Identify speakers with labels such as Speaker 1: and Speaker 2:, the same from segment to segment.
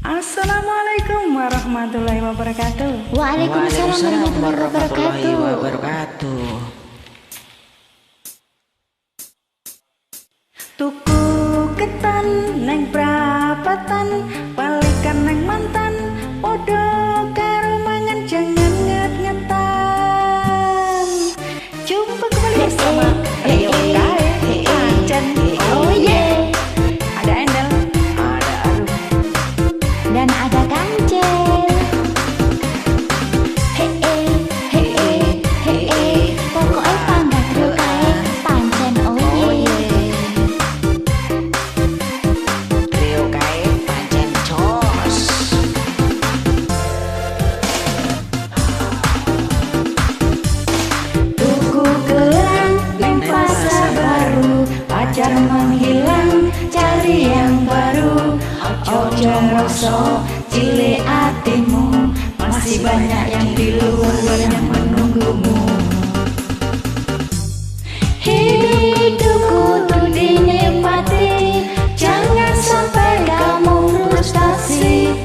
Speaker 1: Assalamualaikum warahmatullahi wabarakatuh.
Speaker 2: Waalaikumsalam warahmatullahi wabarakatuh.
Speaker 1: Tuku ketan neng prapatan, balikan neng mantan, podo karo mangan jangan nget-ngetan. Jumpa kembali bersama Rio Kae Pancen.
Speaker 2: Oh yeah.
Speaker 1: Ada Endel, ada Arum,
Speaker 2: Dan ada Kancil. Pokoknya panggah Rio Kae Pancen. Oh yeah.
Speaker 3: Rio Kae Pancen Jos.
Speaker 1: tuku gelang neng pasar baru, pacar menghilang, cari yang baru. Ojo ngerosok cilik hatimu, masih banyak yang di luar yang menunggumu. Hidupku tuh dinikmati, jangan sampai kamu frustasi.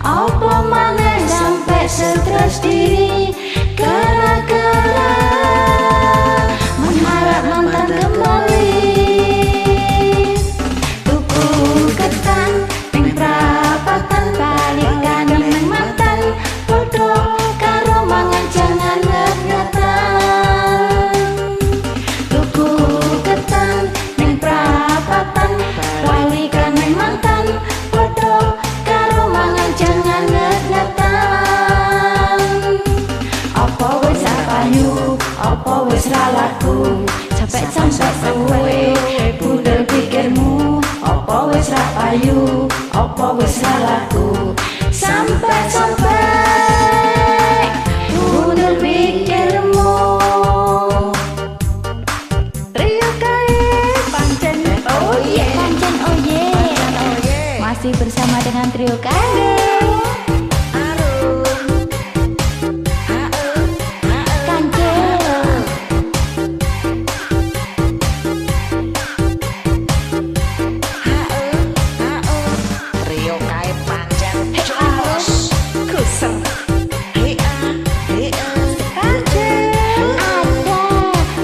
Speaker 1: Apa mana sampai stres diri, gara-gara mengharap mantan kembali. Tuku ketan neng prapatan, balikan neng mantan, podo karo mangan jangan nget-ngetan. Tuku ketan neng prapatan, balikan neng mantan, podo karo mangan jangan nget-ngetan. Apa wis apayu, apa wis ra laku, sampai kowe budal pikirmu. Apa wis ra payu, apa wis ra laku, sampai budal pikirmu. Rio Kae Pancen, oh yeah.
Speaker 2: Pancen oh yeah. Masih bersama dengan Trio Kae.
Speaker 3: Rio Kae Pancen Jos.
Speaker 1: Kusem
Speaker 2: Ada.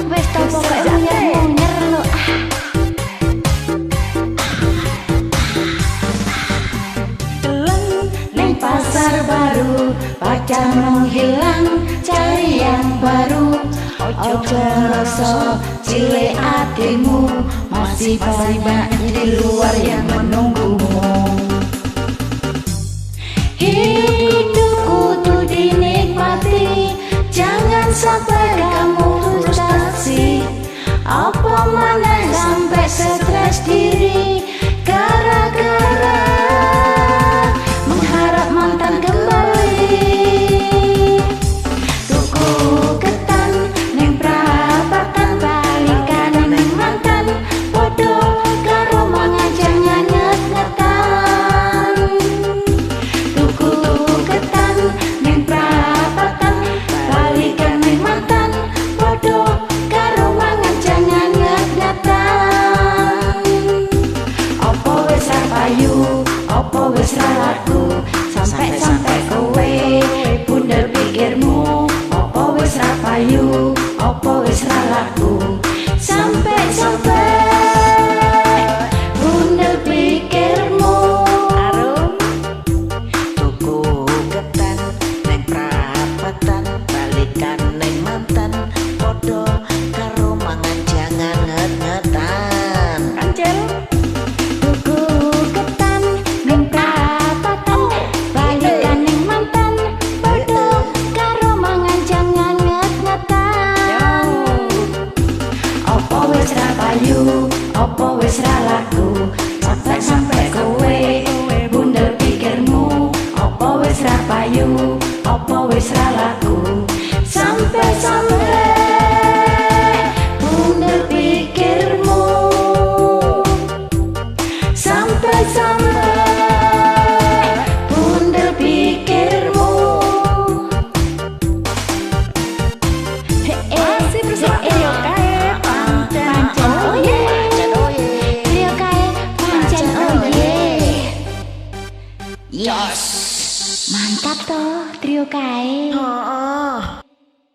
Speaker 2: Wes tau pokoknya munyer lo.
Speaker 1: Geleng neng pasar baru, pacar menghilang, cari yang baru. Ojo ngerosok cilik hatimu, masih banyak di luar yang menunggumu. Hidupku tuh dinikmati, jangan sampai kamu frustasi. Apa mana sampai stres diri, gara-gara mengharap mantan kembali. Tuku ketan neng prapatan, balikan neng mantan, podo karo mangan jangan nget-ngetan. Tuku ketan neng prapatan, balikan neng mantan, podo karo mangan jangan nget-ngetan. Apa wis ra payu, apa wis ra laku, sampai kowe bundel pikirmu. Apa wis ra payu, apa wis ra laku, sampai bundel pikirmu. Arum,
Speaker 3: Tuku ketan neng prapatan, balikan neng mantan, podo karo mangan jangan nget-ngetan.
Speaker 1: Kancil,
Speaker 2: Tuku ketan neng prapatan, balikan neng mantan, podo karo mangan jangan nget-ngetan.
Speaker 1: apa wis ra payu, apa wis ra laku, sampai kowe bundel pikirmu. Apa wis ra payu, apa wis ra laku, sampai bundel pikirmu. Sampai bundel pikirmu. Masih bersama Rio Kae Pancen.
Speaker 2: Oh yeah.
Speaker 3: Pancen oh yeah.
Speaker 2: Rio Kae Pancen oh yeah.
Speaker 3: Yes.
Speaker 2: Mantap toh trio kae.
Speaker 3: Oh.